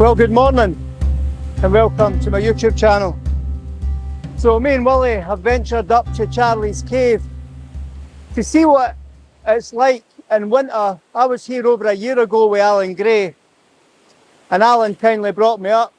Well, good morning and welcome to my YouTube channel. So me and Willie have ventured up to Charlie's Cave to see what it's like in winter. I was here over a year ago with Alan Gray and Alan kindly brought me up.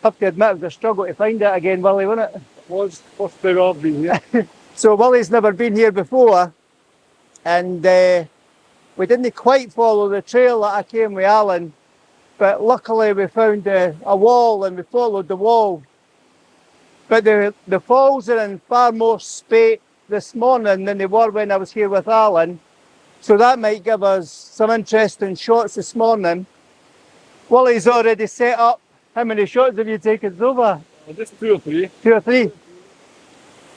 I have to admit it was a struggle to find it again, Willie, wasn't it? It was first time I've been here. So Willie's never been here before and we didn't quite follow the trail that I came with Alan. But luckily we found a wall and we followed the wall. But the falls are in far more spate this morning than they were when I was here with Alan. So that might give us some interesting shots this morning. Willie's already set up. How many shots have you taken so far? Just 2 or 3. 2 or 3.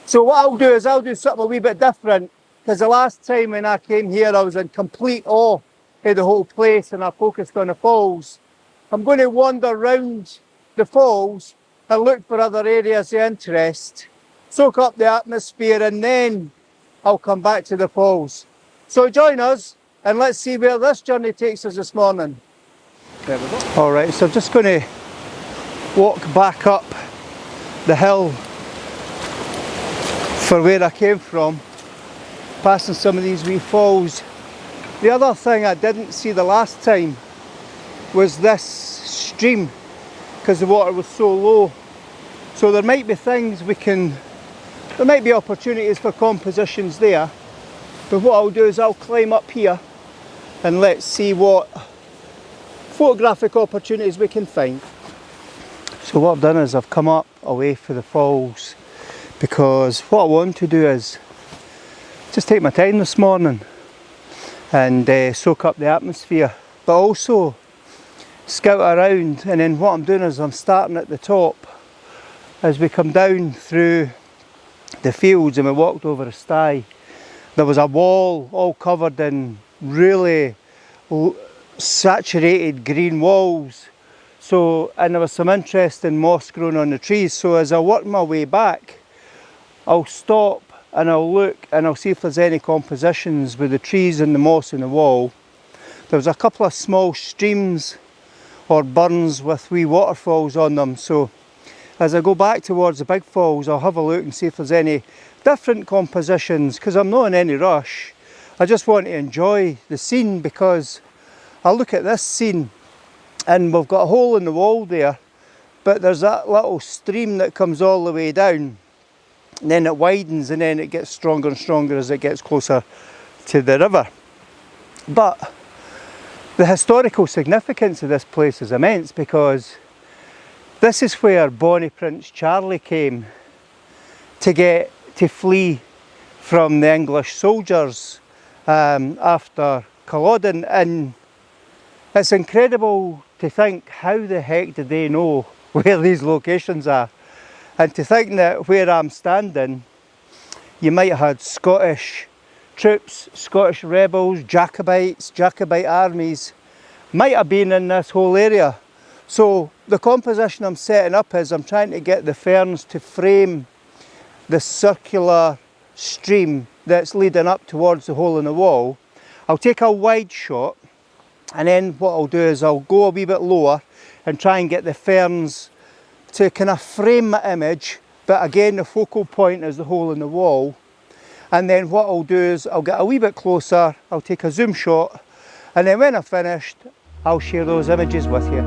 So what I'll do is I'll do something a wee bit different. Because the last time when I came here I was in complete awe of the whole place and I focused on the falls. I'm going to wander round the falls and look for other areas of interest, soak up the atmosphere, and then I'll come back to the falls. So join us and let's see where this journey takes us this morning. Alright, so I'm just going to walk back up the hill for where I came from, passing some of these wee falls. The other thing I didn't see the last time was this stream, because the water was so low. So there might be things there might be opportunities for compositions there. But what I'll do is I'll climb up here and let's see what photographic opportunities we can find. So what I've done is I've come up away from the falls because what I want to do is just take my time this morning and soak up the atmosphere, but also scout around. And then what I'm doing is I'm starting at the top as we come down through the fields and we walked over a sty. There was a wall all covered in really saturated green walls, and there was some interesting moss growing on the trees. So as I work my way back, I'll stop and I'll look and I'll see if there's any compositions with the trees and the moss in the wall. There was a couple of small streams or burns with wee waterfalls on them, so as I go back towards the big falls I'll have a look and see if there's any different compositions, because I'm not in any rush. I just want to enjoy the scene, because I look at this scene and we've got a hole in the wall there, but there's that little stream that comes all the way down and then it widens and then it gets stronger and stronger as it gets closer to the river. But the historical significance of this place is immense, because this is where Bonnie Prince Charlie came to flee from the English soldiers after Culloden. And it's incredible to think, how the heck did they know where these locations are? And to think that where I'm standing, you might have had Scottish troops, Scottish rebels, Jacobite armies might have been in this whole area. So the composition I'm setting up is I'm trying to get the ferns to frame the circular stream that's leading up towards the hole in the wall. I'll take a wide shot, and then what I'll do is I'll go a wee bit lower and try and get the ferns to kind of frame my image, but again the focal point is the hole in the wall. And then what I'll do is I'll get a wee bit closer, I'll take a zoom shot, and then when I've finished I'll share those images with you.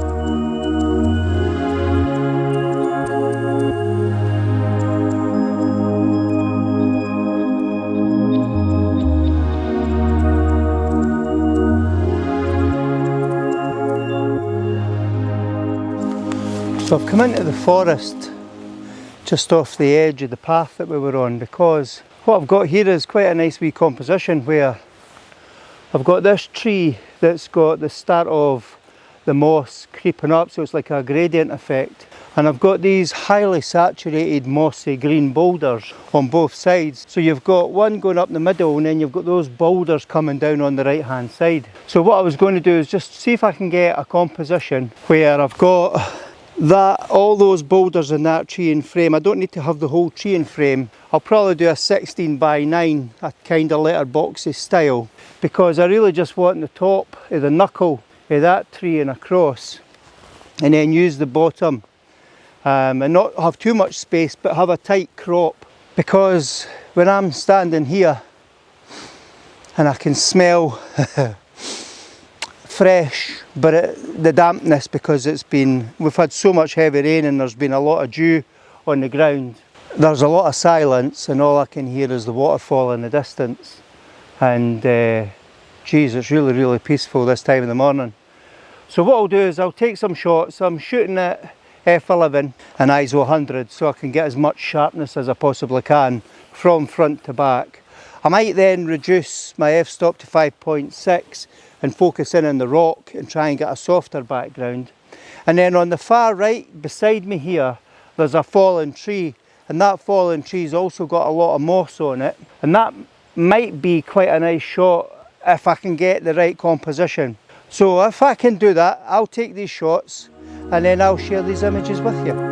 So I've come into the forest just off the edge of the path that we were on, because what I've got here is quite a nice wee composition where I've got this tree that's got the start of the moss creeping up, so it's like a gradient effect. And I've got these highly saturated mossy green boulders on both sides. So you've got one going up the middle and then you've got those boulders coming down on the right hand side. So what I was going to do is just see if I can get a composition where I've got all those boulders in that tree in frame. I don't need to have the whole tree in frame. I'll probably do a 16 by 9, a kind of letterboxy style, because I really just want the top of the knuckle of that tree and across. and then use the bottom and not have too much space but have a tight crop, because when I'm standing here and I can smell fresh, but the dampness, because we've had so much heavy rain and there's been a lot of dew on the ground. There's a lot of silence and all I can hear is the waterfall in the distance, and geez, it's really, really peaceful this time of the morning. So what I'll do is I'll take some shots. I'm shooting at f11 and ISO 100 so I can get as much sharpness as I possibly can from front to back. I might then reduce my f-stop to 5.6 and focus in on the rock and try and get a softer background. And then on the far right beside me here, there's a fallen tree, and that fallen tree's also got a lot of moss on it, and that might be quite a nice shot if I can get the right composition. So if I can do that, I'll take these shots and then I'll share these images with you.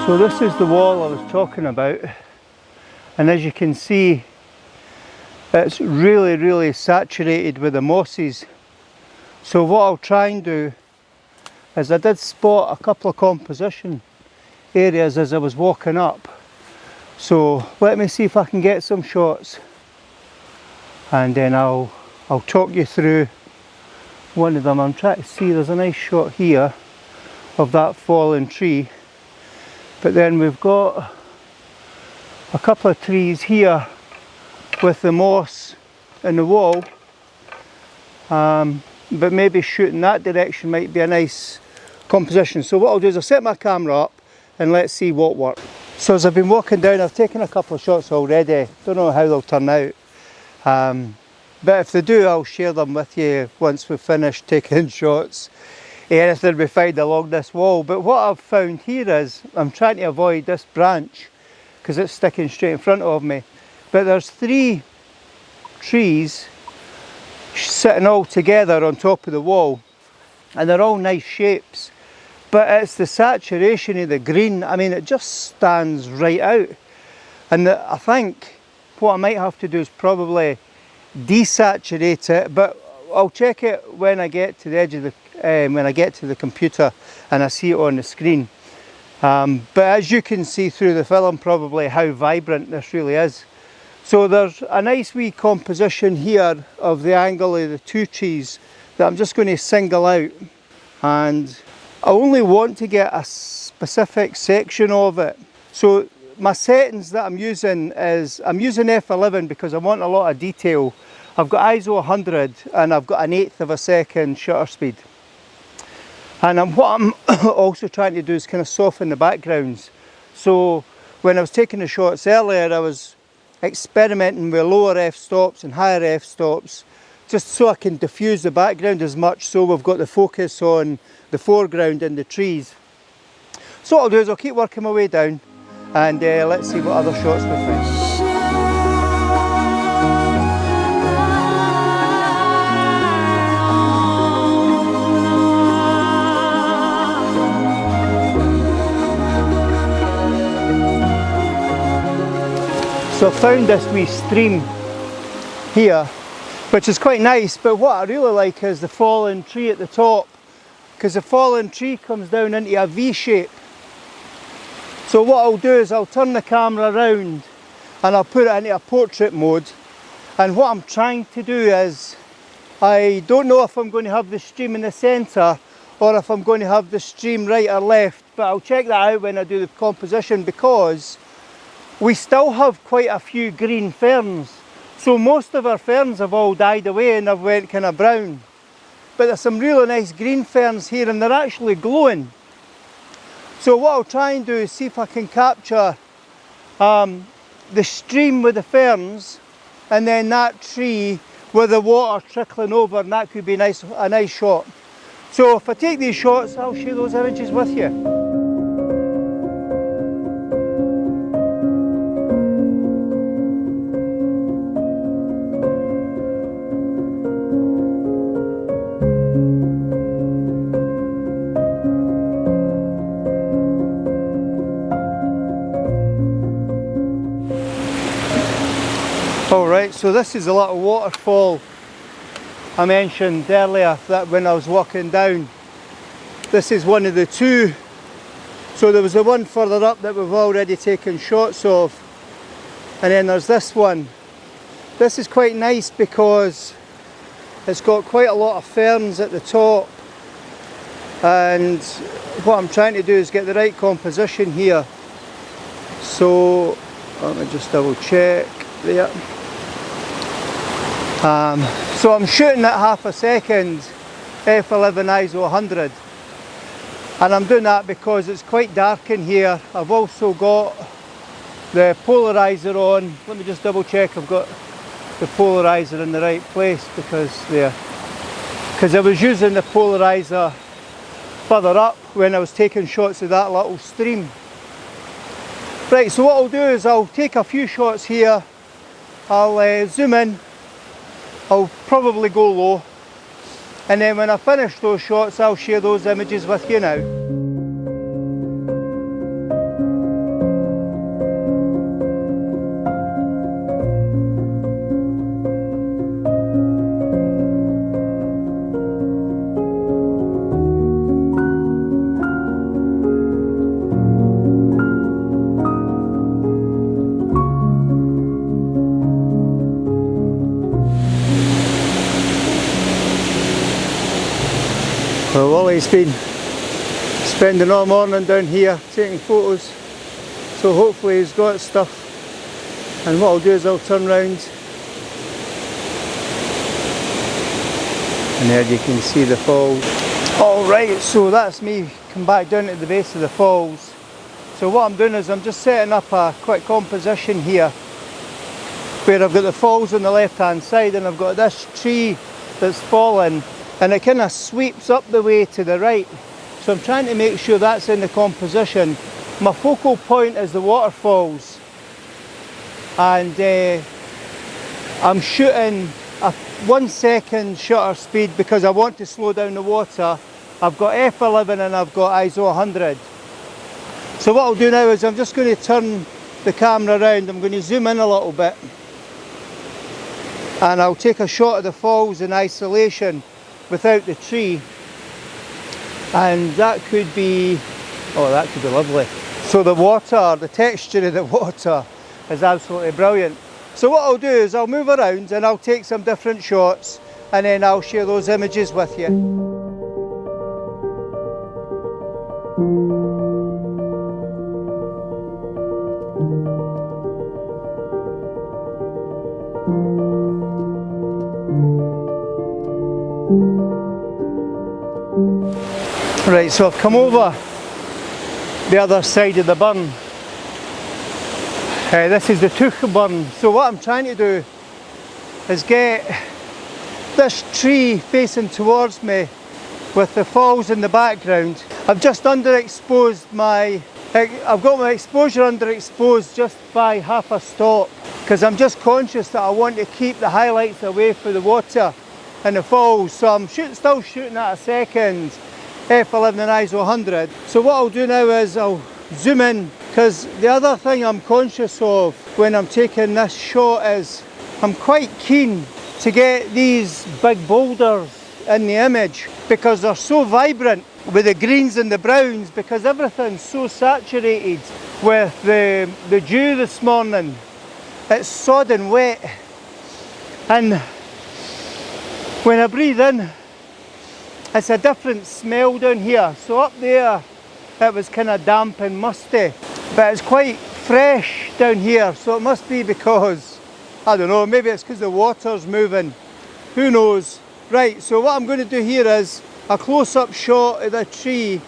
So this is the wall I was talking about, and as you can see, it's really, really saturated with the mosses. So what I'll try and do is, I did spot a couple of composition areas as I was walking up. So let me see if I can get some shots, and then I'll talk you through one of them. I'm trying to see, there's a nice shot here of that fallen tree. But then we've got a couple of trees here with the moss in the wall, but maybe shooting that direction might be a nice composition. So what I'll do is I'll set my camera up and let's see what works. So as I've been walking down, I've taken a couple of shots already. Don't know how they'll turn out, but if they do, I'll share them with you once we've finished taking shots. Anything we find along this wall. But what I've found here is, I'm trying to avoid this branch because it's sticking straight in front of me, but there's 3 trees sitting all together on top of the wall, and they're all nice shapes, but it's the saturation of the green. I mean, it just stands right out, and I think what I might have to do is probably desaturate it, but I'll check it when I get to the edge of the when I get to the computer and I see it on the screen. But as you can see through the film probably how vibrant this really is. So there's a nice wee composition here of the angle of the 2 trees that I'm just going to single out, and I only want to get a specific section of it. So my settings that I'm using is, I'm using f11 because I want a lot of detail. I've got ISO 100 and I've got an 1/8 of a second shutter speed. And what I'm also trying to do is kind of soften the backgrounds. So when I was taking the shots earlier, I was experimenting with lower f-stops and higher f-stops, just so I can diffuse the background as much, so we've got the focus on the foreground and the trees. So what I'll do is I'll keep working my way down, and let's see what other shots we find. So I found this wee stream here, which is quite nice, but what I really like is the fallen tree at the top, because the fallen tree comes down into a V shape. So what I'll do is I'll turn the camera around and I'll put it into a portrait mode, and what I'm trying to do is, I don't know if I'm going to have the stream in the centre or if I'm going to have the stream right or left, but I'll check that out when I do the composition, because we still have quite a few green ferns. So most of our ferns have all died away and have went kind of brown. But there's some really nice green ferns here, and they're actually glowing. So what I'll try and do is see if I can capture the stream with the ferns, and then that tree with the water trickling over, and that could be a nice shot. So if I take these shots, I'll share those images with you. Alright, so this is a little waterfall I mentioned earlier that when I was walking down. This is one of the two. So there was the one further up that we've already taken shots of, and then there's this one. This is quite nice because it's got quite a lot of ferns at the top, and what I'm trying to do is get the right composition here. So let me just double check there. So I'm shooting at half a second, f11 ISO 100, and I'm doing that because it's quite dark in here. I've also got the polarizer on. Let me just double check I've got the polarizer in the right place, because I was using the polarizer further up when I was taking shots of that little stream. Right, so what I'll do is I'll take a few shots here, I'll zoom in, I'll probably go low, and then when I finish those shots I'll share those images with you now. Well, Wally's been spending all morning down here taking photos, so hopefully he's got stuff, and what I'll do is I'll turn round and there you can see the falls. Alright, so that's me come back down to the base of the falls. So what I'm doing is I'm just setting up a quick composition here where I've got the falls on the left hand side and I've got this tree that's fallen, and it kind of sweeps up the way to the right. So I'm trying to make sure that's in the composition. My focal point is the waterfalls, and I'm shooting a 1 second shutter speed because I want to slow down the water. I've got f11 and I've got ISO 100. So what I'll do now is I'm just going to turn the camera around. I'm going to zoom in a little bit and I'll take a shot of the falls in isolation without the tree, and that could be, oh, that could be lovely. So the water, the texture of the water is absolutely brilliant. So what I'll do is I'll move around and I'll take some different shots and then I'll share those images with you. Right, so I've come over the other side of the burn. This is the Tuch burn. So what I'm trying to do is get this tree facing towards me with the falls in the background. I've just underexposed I've got my exposure underexposed just by half a stop, because I'm just conscious that I want to keep the highlights away from the water and the falls. So I'm still shooting at a second, f11 and ISO 100. So what I'll do now is I'll zoom in, because the other thing I'm conscious of when I'm taking this shot is I'm quite keen to get these big boulders in the image because they're so vibrant with the greens and the browns, because everything's so saturated with the dew this morning. It's sodden wet, and when I breathe in it's a different smell down here. So up there it was kind of damp and musty, but it's quite fresh down here, so it must be because, I don't know, maybe it's because the water's moving, who knows. Right, so what I'm going to do here is a close-up shot of the tree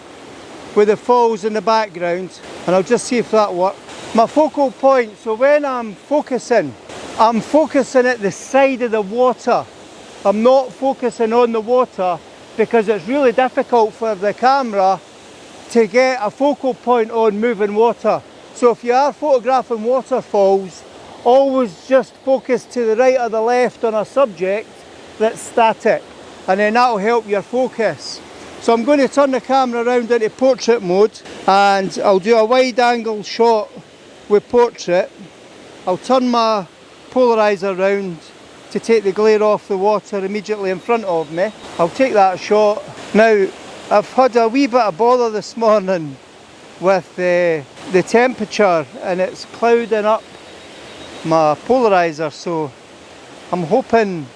with the falls in the background, and I'll just see if that works. My focal point, so when I'm focusing at the side of the water. I'm not focusing on the water because it's really difficult for the camera to get a focal point on moving water. So if you are photographing waterfalls, always just focus to the right or the left on a subject that's static, and then that'll help your focus. So I'm going to turn the camera around into portrait mode and I'll do a wide angle shot with portrait. I'll turn my polarizer round to take the glare off the water immediately in front of me. I'll take that shot. Now, I've had a wee bit of bother this morning with the temperature, and it's clouding up my polarizer, so I'm hoping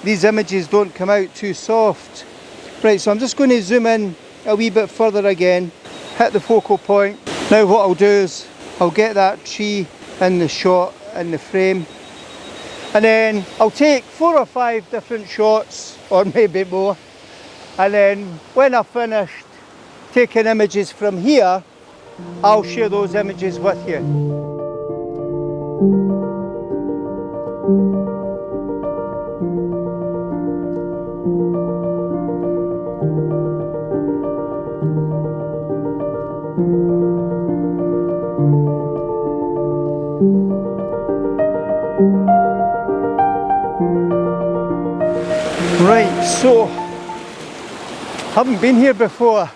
these images don't come out too soft. Right, so I'm just going to zoom in a wee bit further again, hit the focal point. Now what I'll do is I'll get that tree in the shot, in the frame, and then I'll take 4 or 5 different shots, or maybe more, and then when I've finished taking images from here, I'll share those images with you. Right, so haven't been here before.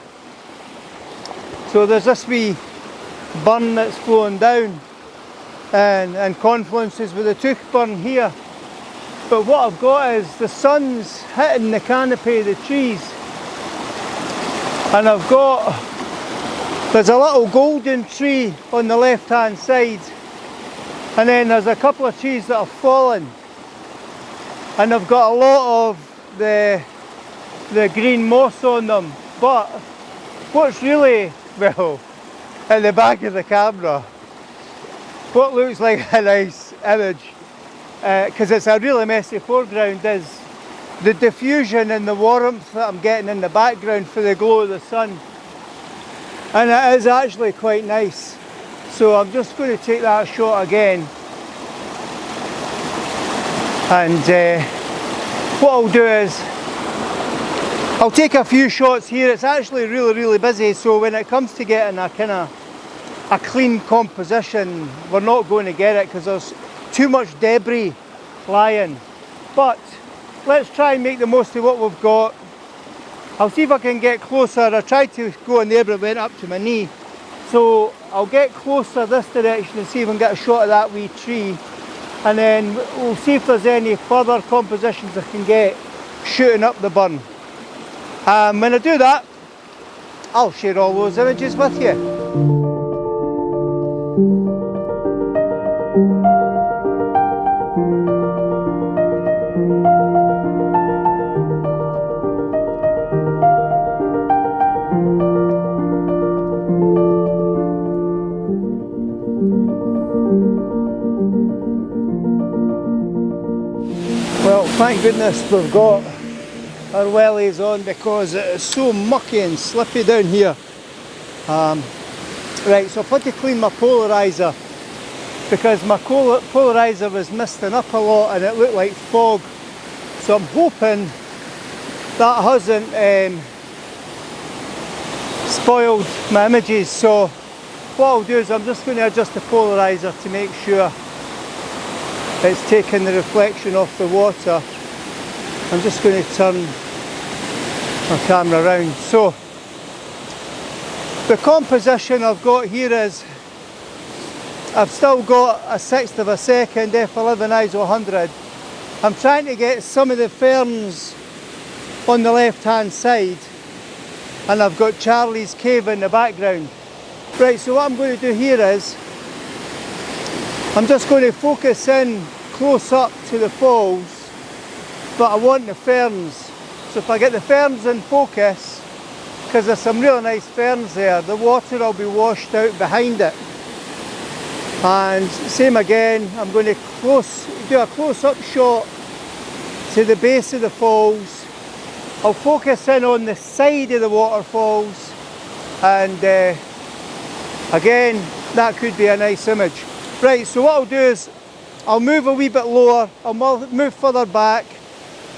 So there's this wee burn that's flowing down and confluences with the tooth burn here. But what I've got is the sun's hitting the canopy of the trees, and there's a little golden tree on the left hand side, and then there's a couple of trees that have fallen, and they've got a lot of the green moss on them. But what's really, well, at the back of the camera, what looks like a nice image, because it's a really messy foreground, is the diffusion and the warmth that I'm getting in the background for the glow of the sun. And it is actually quite nice. So I'm just going to take that shot again. And what I'll do is I'll take a few shots here. It's actually really busy, so when it comes to getting a clean composition, we're not going to get it because there's too much debris lying. But let's try and make the most of what we've got. I'll see if I can get closer. I tried to go in there but it went up to my knee. So I'll get closer this direction and see if I can get a shot of that wee tree. And then we'll see if there's any further compositions I can get shooting up the burn. When I do that, I'll share all those images with you. Well, thank goodness we've got our wellies on because it is so mucky and slippy down here. Right, so I've had to clean my polarizer because my polarizer was misting up a lot and it looked like fog. So I'm hoping that hasn't spoiled my images. So what I'll do is I'm just going to adjust the polarizer to make sure it's taking the reflection off the water. I'm just going to turn my camera around. So the composition I've got here is I've still got a 1/6 of a second f11 ISO 100. I'm trying to get some of the ferns on the left hand side, and I've got Charlie's Cave in the background. Right, so what I'm going to do here is I'm just going to focus in close up to the falls, but I want the ferns. So if I get the ferns in focus, because there's some really nice ferns there, the water will be washed out behind it. And same again, I'm going to do a close-up shot to the base of the falls. I'll focus in on the side of the waterfalls, and again, that could be a nice image. Right, so what I'll do is I'll move a wee bit lower, I'll move further back,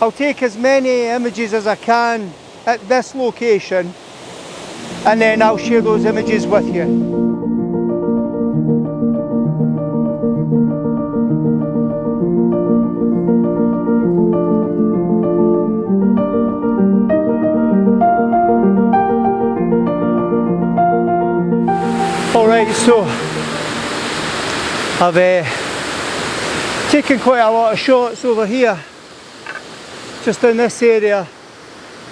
I'll take as many images as I can at this location, and then I'll share those images with you. Alright, so I've taken quite a lot of shots over here, just in this area,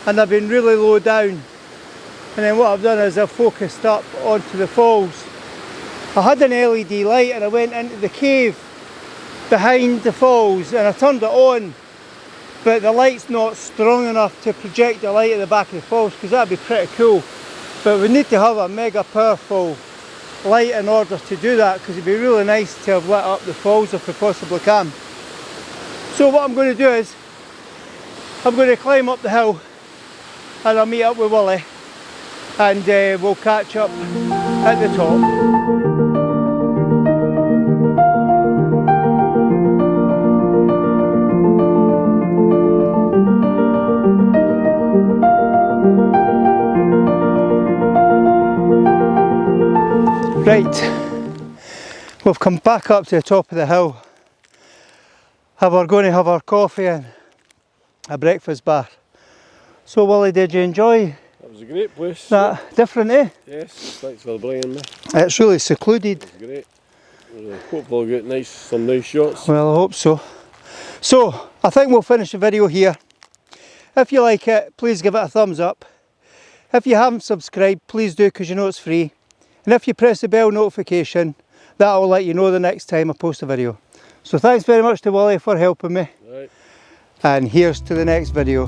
and I've been really low down. And then what I've done is I've focused up onto the falls. I had an LED light and I went into the cave behind the falls and I turned it on, but the light's not strong enough to project the light at the back of the falls, because that'd be pretty cool. But we need to have a mega powerful light in order to do that, because it'd be really nice to have lit up the falls if we possibly can. So what I'm going to do is I'm going to climb up the hill and I'll meet up with Willie, and we'll catch up at the top. Right, we've come back up to the top of the hill, and we're going to have our coffee and a breakfast bar. So Willie, did you enjoy That was a great place. that? Different, eh? Yes, thanks for bringing me. It's really secluded. It was great. Hopefully we'll get some nice shots. Well, I hope so. So, I think we'll finish the video here. If you like it, please give it a thumbs up. If you haven't subscribed, please do, because you know it's free. And if you press the bell notification, that will let you know the next time I post a video. So thanks very much to Willie for helping me. Right. And here's to the next video.